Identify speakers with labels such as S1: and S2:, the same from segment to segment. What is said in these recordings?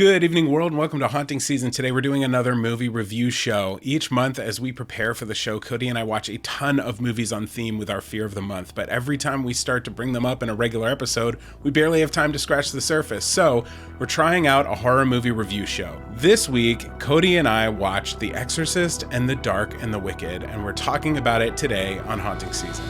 S1: Good evening, world, and welcome to Haunting Season. Today we're doing another movie review show. Each month, as we prepare for the show, Cody and I watch a ton of movies on theme with our Fear of the Month, but every time we start to bring them up in a regular episode, we barely have time to scratch the surface. So we're trying out a horror movie review show. This week, Cody and I watched The Exorcist and The Dark and the Wicked, and we're talking about it today on Haunting Season.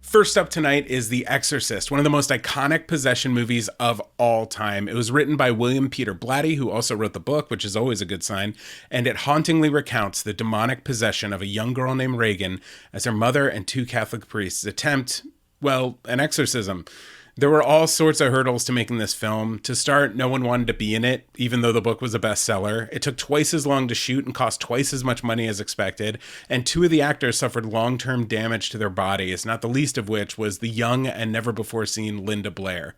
S1: First up tonight is The Exorcist, one of the most iconic possession movies of all time. It was written by William Peter Blatty, who also wrote the book, which is always a good sign, and it hauntingly recounts the demonic possession of a young girl named Reagan as her mother and two Catholic priests attempt, well, an exorcism. There were all sorts of hurdles to making this film. To start, no one wanted to be in it, even though the book was a bestseller. It took twice as long to shoot and cost twice as much money as expected, and two of the actors suffered long-term damage to their bodies, not the least of which was the young and never-before-seen Linda Blair.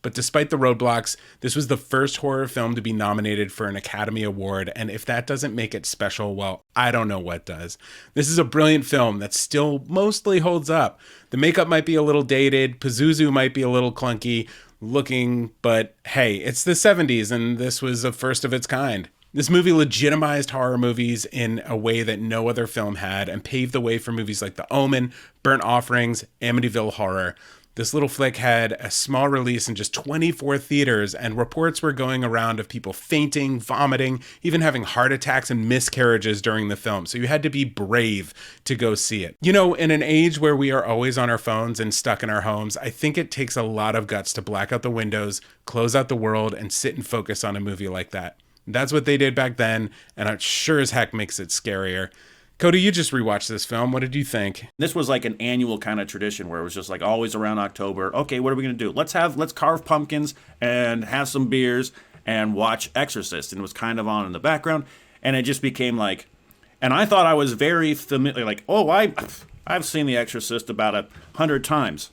S1: But despite the roadblocks, this was the first horror film to be nominated for an Academy Award, and if that doesn't make it special, well, I don't know what does. This is a brilliant film that still mostly holds up. The makeup might be a little dated, Pazuzu might be a little clunky looking, but hey, it's the 70s, and this was a first of its kind. This movie legitimized horror movies in a way that no other film had, and paved the way for movies like The Omen, Burnt Offerings, Amityville Horror. This little flick had a small release in just 24 theaters, and reports were going around of people fainting, vomiting, even having heart attacks and miscarriages during the film. So you had to be brave to go see it. You know, in an age where we are always on our phones and stuck in our homes, I think it takes a lot of guts to black out the windows, close out the world, and sit and focus on a movie like that. That's what they did back then, and it sure as heck makes it scarier. Cody, you just rewatched this film. What did you think?
S2: This was like an annual kind of tradition where it was just like always around October. Okay, what are we going to do? Let's carve pumpkins and have some beers and watch Exorcist. And it was kind of on in the background. And it just became like, and I thought I was very familiar, like, oh, I've seen The Exorcist about 100 times.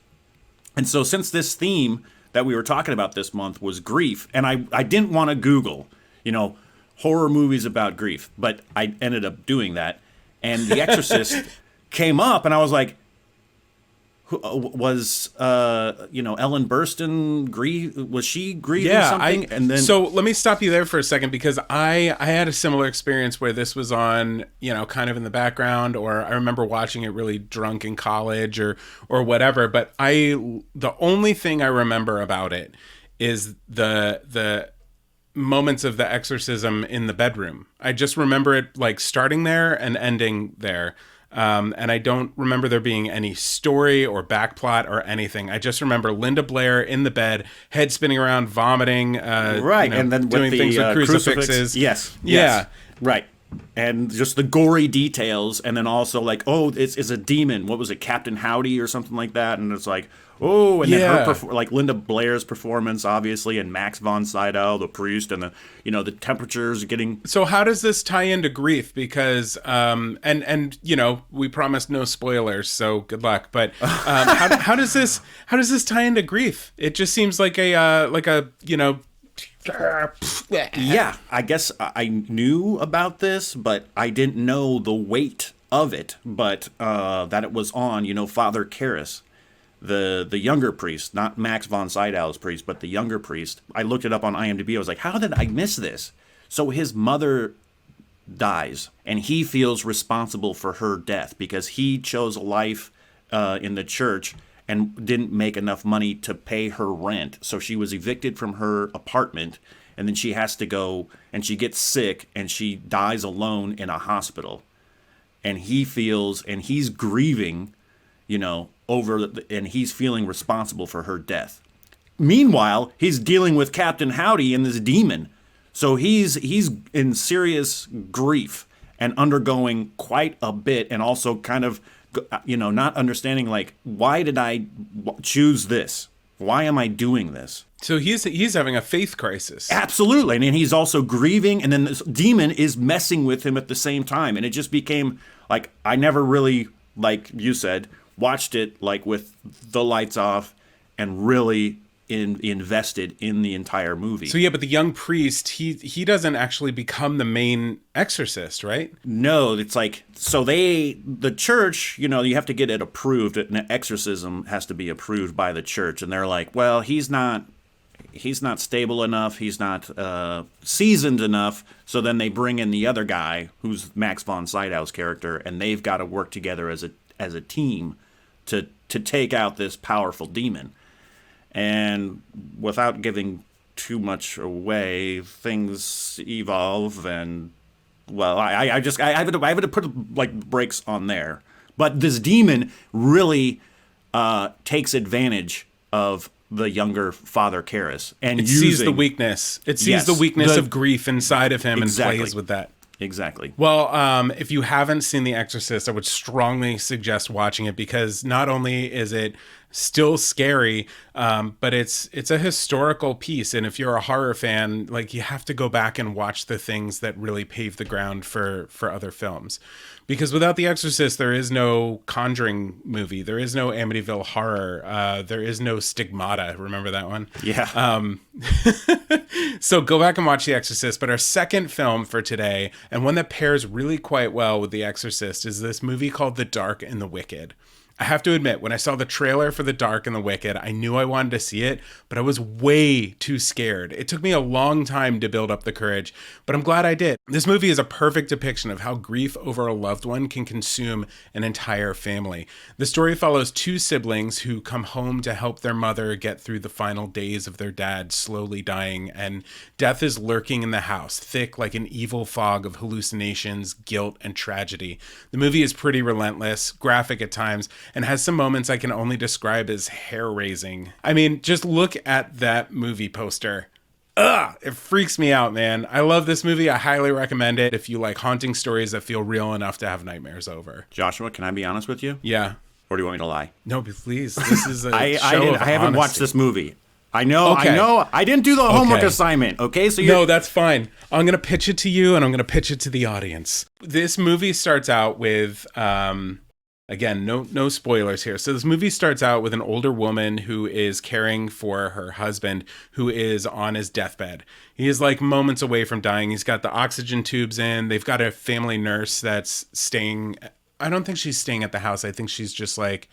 S2: And so since this theme that we were talking about this month was grief, and I didn't want to Google, horror movies about grief, but I ended up doing that. And The Exorcist came up, and I was like, was Ellen Burstyn was she grieving something? And then
S1: so let me stop you there for a second, because I had a similar experience where this was on, kind of in the background, or I remember watching it really drunk in college or whatever. But the only thing I remember about it is the moments of the exorcism in the bedroom. I just remember it like starting there and ending there. And I don't remember there being any story or backplot or anything. I just remember Linda Blair in the bed, head spinning around, vomiting,
S2: right, and then
S1: doing
S2: with
S1: things
S2: the
S1: with crucifixes.
S2: Yes.
S1: Yeah.
S2: Right. And just the gory details, and then also like, oh, it's a demon. What was it, Captain Howdy or something like that? And it's like, oh, and then her like Linda Blair's performance, obviously, and Max von Sydow, the priest, and the temperatures getting.
S1: So how does this tie into grief? Because and we promised no spoilers, so good luck. But how does this tie into grief? It just seems like a
S2: Yeah, I guess I knew about this, but I didn't know the weight of it. But that it was on, Father Karras, the younger priest, not Max von Sydow's priest, but the younger priest. I looked it up on IMDb. I was like, how did I miss this? So his mother dies, and he feels responsible for her death because he chose a life in the church and didn't make enough money to pay her rent. So she was evicted from her apartment, and then she has to go, and she gets sick, and she dies alone in a hospital. And he feels, and he's grieving, and he's feeling responsible for her death. Meanwhile, he's dealing with Captain Howdy and this demon. So he's in serious grief and undergoing quite a bit, and also kind of, not understanding, like, why did I choose this? Why am I doing this?
S1: So he's having a faith crisis.
S2: Absolutely. And he's also grieving, and then this demon is messing with him at the same time. And it just became like, I never really, like you said, watched it like with the lights off and really invested in the entire movie.
S1: So yeah, but the young priest, he doesn't actually become the main exorcist, right?
S2: No, it's like, so the church, you know, you have to get it approved. An exorcism has to be approved by the church. And they're like, well, he's not stable enough. He's not seasoned enough. So then they bring in the other guy, who's Max von Sydow's character, and they've got to work together as a team to take out this powerful demon. And without giving too much away, things evolve, and well, I have to put like brakes on there. But this demon really takes advantage of the younger Father Karras, and
S1: it sees the weakness. It sees the weakness of grief inside of him and plays with that.
S2: Exactly.
S1: Well, if you haven't seen The Exorcist, I would strongly suggest watching it, because not only is it still scary, but it's a historical piece. And if you're a horror fan, like, you have to go back and watch the things that really pave the ground for other films. Because without The Exorcist, there is no Conjuring movie. There is no Amityville Horror. There is no Stigmata. Remember that one?
S2: Yeah.
S1: So go back and watch The Exorcist. But our second film for today, and one that pairs really quite well with The Exorcist, is this movie called The Dark and the Wicked. I have to admit, when I saw the trailer for The Dark and the Wicked, I knew I wanted to see it, but I was way too scared. It took me a long time to build up the courage, but I'm glad I did. This movie is a perfect depiction of how grief over a loved one can consume an entire family. The story follows two siblings who come home to help their mother get through the final days of their dad slowly dying, and death is lurking in the house, thick like an evil fog of hallucinations, guilt, and tragedy. The movie is pretty relentless, graphic at times, and has some moments I can only describe as hair-raising. I mean, just look at that movie poster. Ugh, it freaks me out, man. I love this movie. I highly recommend it if you like haunting stories that feel real enough to have nightmares over.
S2: Joshua, can I be honest with you?
S1: Yeah.
S2: Or do you want me to lie?
S1: No, please. This is a
S2: I
S1: show of
S2: haven't watched
S1: honesty.
S2: this movie. I know.
S1: Okay.
S2: I didn't do the homework
S1: Okay.
S2: assignment. Okay, so
S1: No, that's fine. I'm going to pitch it to you, and I'm going to pitch it to the audience. This movie starts out with, again, no spoilers here. So this movie starts out with an older woman who is caring for her husband, who is on his deathbed. He is like moments away from dying. He's got the oxygen tubes in. They've got a family nurse that's staying. I don't think she's staying at the house. I think she's just like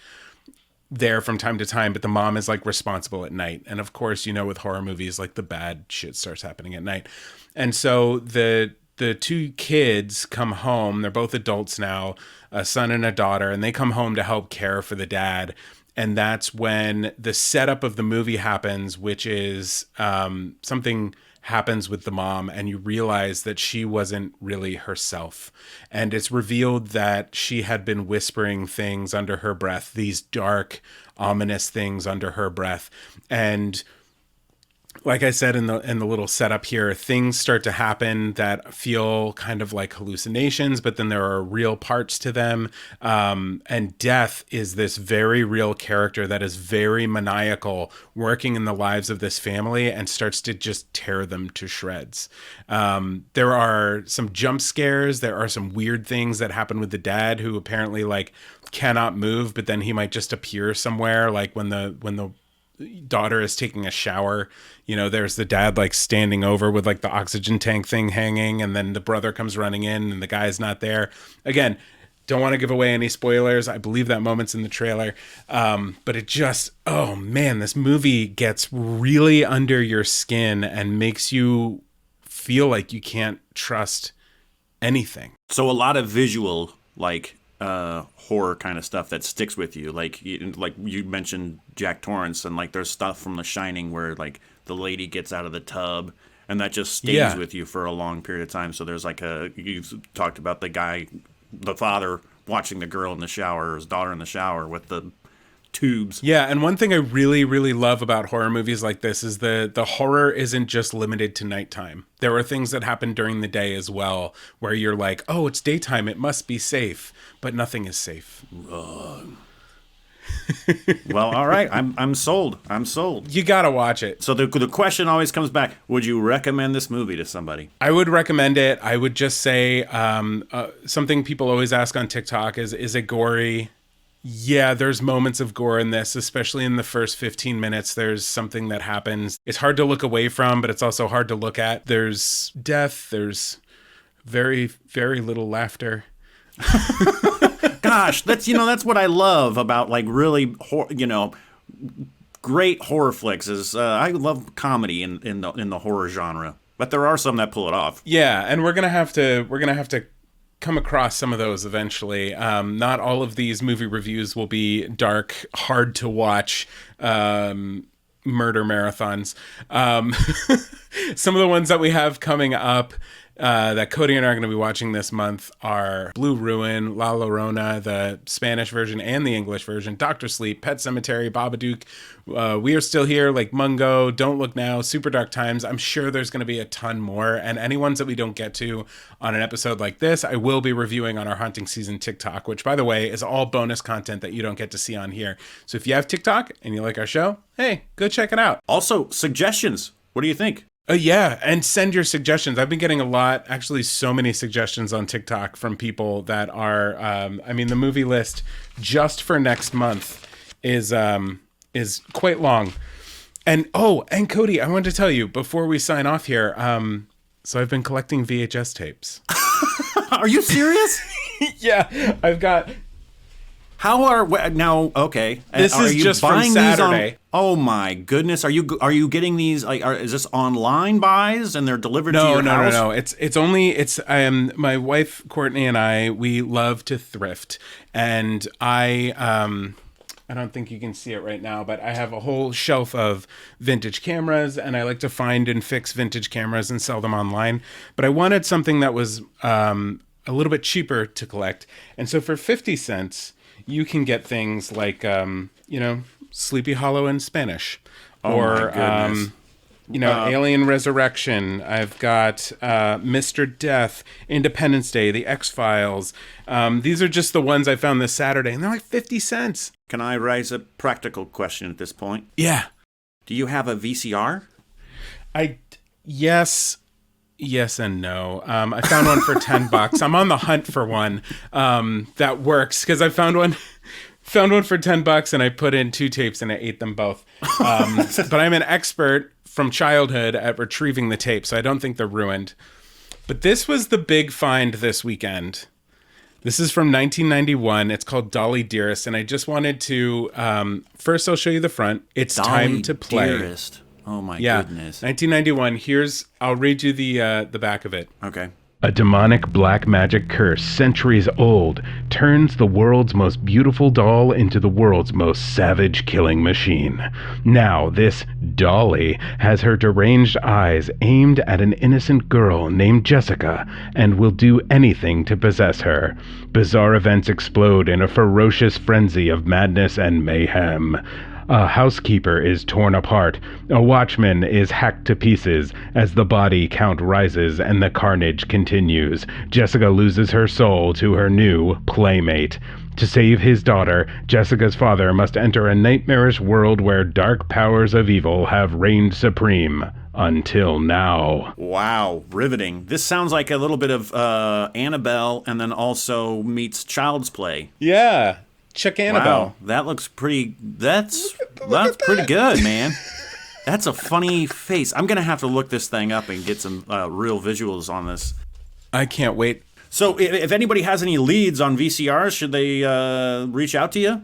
S1: there from time to time, but the mom is like responsible at night. And of course, you know, with horror movies, like the bad shit starts happening at night. And so the two kids come home. They're both adults now, a son and a daughter, and they come home to help care for the dad. And that's when the setup of the movie happens, which is something happens with the mom, and you realize that she wasn't really herself. And it's revealed that she had been whispering things under her breath, these dark, ominous things under her breath. And like I said in the little setup here, things start to happen that feel kind of like hallucinations, but then there are real parts to them. And death is this very real character that is very maniacal, working in the lives of this family, and starts to just tear them to shreds. There are some jump scares. There are some weird things that happen with the dad, who apparently like cannot move, but then he might just appear somewhere, like when the daughter is taking a shower, you know, there's the dad like standing over with like the oxygen tank thing hanging, and then the brother comes running in and the guy's not there. Again, don't want to give away any spoilers. I believe that moment's in the trailer. But it just, oh man, this movie gets really under your skin and makes you feel like you can't trust anything.
S2: So a lot of visual, like, horror kind of stuff that sticks with you, like you mentioned Jack Torrance, and like there's stuff from The Shining where like the lady gets out of the tub, and that just stays with you for a long period of time. So there's like you've talked about the father watching the girl in the shower, or his daughter in the shower with the tubes.
S1: Yeah, and one thing I really, really love about horror movies like this is the horror isn't just limited to nighttime. There are things that happen during the day as well, where you're like, oh, it's daytime, it must be safe, but nothing is safe.
S2: Wrong. Well, all right. I'm sold. I'm sold.
S1: You gotta watch it.
S2: So the question always comes back: would you recommend this movie to somebody?
S1: I would recommend it. I would just say something people always ask on TikTok is it gory? Yeah, there's moments of gore in this, especially in the first 15 minutes. There's something that happens. It's hard to look away from, but it's also hard to look at. There's death. There's very, very little laughter.
S2: Gosh, that's what I love about like really great horror flicks is I love comedy in the horror genre, but there are some that pull it off.
S1: Yeah, and we're gonna have to come across some of those eventually. Not all of these movie reviews will be dark, hard to watch murder marathons. Some of the ones that we have coming up that Cody and I are going to be watching this month are Blue Ruin, La Llorona, the Spanish version and the English version, Doctor Sleep, Pet Sematary, Babadook, We Are Still Here, Like Mungo, Don't Look Now, Super Dark Times. I'm sure there's going to be a ton more, and any ones that we don't get to on an episode like this, I will be reviewing on our Haunting Season TikTok, which, by the way, is all bonus content that you don't get to see on here. So if you have TikTok and you like our show, hey, go check it out.
S2: Also, suggestions. What do you think?
S1: Yeah, and send your suggestions. I've been getting a lot, actually so many suggestions on TikTok from people that are, the movie list just for next month is quite long. And Cody, I wanted to tell you before we sign off here, so I've been collecting VHS tapes.
S2: Are you serious?
S1: Yeah, I've got...
S2: Now? Okay,
S1: this is just from Saturday.
S2: Oh my goodness! Are you getting these? Is this online buys and they're delivered to your house?
S1: No. It's my wife Courtney and we love to thrift, and I don't think you can see it right now, but I have a whole shelf of vintage cameras, and I like to find and fix vintage cameras and sell them online. But I wanted something that was a little bit cheaper to collect, and so for 50 cents. You can get things like, Sleepy Hollow in Spanish, or, Alien Resurrection. I've got Mr. Death, Independence Day, The X-Files. These are just the ones I found this Saturday, and they're like 50 cents.
S2: Can I raise a practical question at this point?
S1: Yeah.
S2: Do you have a VCR?
S1: Yes and no. I found one for $10. I'm on the hunt for one that works, because I found one for $10 and I put in 2 tapes and I ate them both. But I'm an expert from childhood at retrieving the tapes, so I don't think they're ruined. But this was the big find this weekend. This is from 1991. It's called Dolly, Dearest, and I just wanted to first I'll show you the front. It's
S2: Dolly,
S1: time to play.
S2: Dearest. Oh my goodness.
S1: 1991. I'll read you the back of it.
S2: Okay.
S1: A demonic black magic curse, centuries old, turns the world's most beautiful doll into the world's most savage killing machine. Now, this Dolly has her deranged eyes aimed at an innocent girl named Jessica and will do anything to possess her. Bizarre events explode in a ferocious frenzy of madness and mayhem. A housekeeper is torn apart. A watchman is hacked to pieces as the body count rises and the carnage continues. Jessica loses her soul to her new playmate. To save his daughter, Jessica's father must enter a nightmarish world where dark powers of evil have reigned supreme. Until now.
S2: Wow, riveting. This sounds like a little bit of Annabelle and then also meets Child's Play.
S1: Yeah. Check Annabelle.
S2: Wow, that looks pretty. That's pretty good, man. That's a funny face. I'm gonna have to look this thing up and get some real visuals on this.
S1: I can't wait.
S2: So, if anybody has any leads on VCRs, should they reach out to you?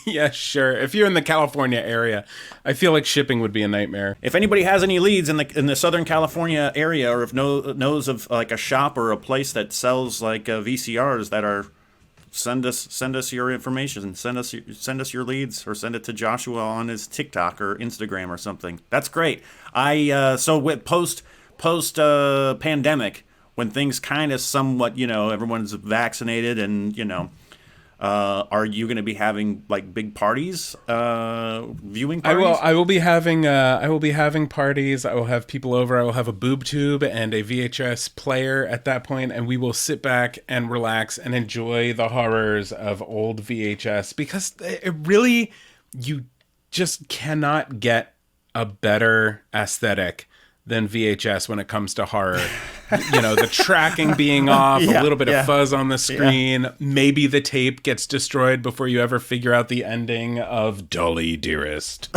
S1: Yeah, sure. If you're in the California area, I feel like shipping would be a nightmare.
S2: If anybody has any leads in the Southern California area, or if knows of like a shop or a place that sells like VCRs that are. Send us your information. Send us your leads, or send it to Joshua on his TikTok or Instagram or something. That's great. So with post pandemic, when things kind of somewhat, everyone's vaccinated and Are you going to be having like big parties, viewing parties?
S1: I will be having parties. I will have people over. I will have a boob tube and a VHS player at that point, and we will sit back and relax and enjoy the horrors of old VHS, because it really, you just cannot get a better aesthetic than VHS when it comes to horror. The tracking being off, a little bit of fuzz on the screen. Maybe the tape gets destroyed before you ever figure out the ending of Dolly, Dearest.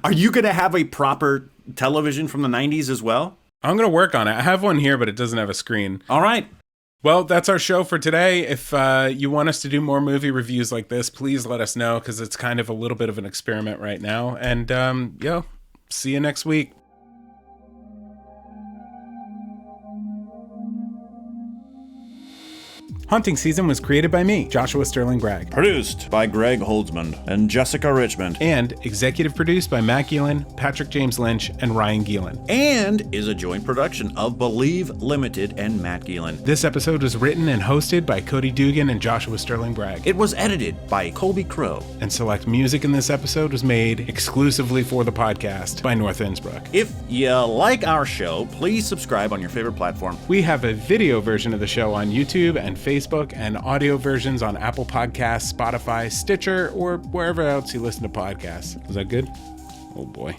S2: Are you going to have a proper television from the 90s as well?
S1: I'm going to work on it. I have one here, but it doesn't have a screen.
S2: All right.
S1: Well, that's our show for today. If you want us to do more movie reviews like this, please let us know, because it's kind of a little bit of an experiment right now. And, see you next week. Haunting Season was created by me, Joshua Sterling Bragg.
S2: Produced by Greg Holdsman and Jessica Richmond.
S1: And executive produced by Matt Gielen, Patrick James Lynch, and Ryan Gielen.
S2: And is a joint production of Believe Limited and Matt Gielen.
S1: This episode was written and hosted by Cody Dugan and Joshua Sterling Bragg.
S2: It was edited by Colby Crow.
S1: And select music in this episode was made exclusively for the podcast by North Innsbruck.
S2: If you like our show, please subscribe on your favorite platform.
S1: We have a video version of the show on YouTube and Facebook, and audio versions on Apple Podcasts, Spotify, Stitcher, or wherever else you listen to podcasts. Was that good? Oh boy.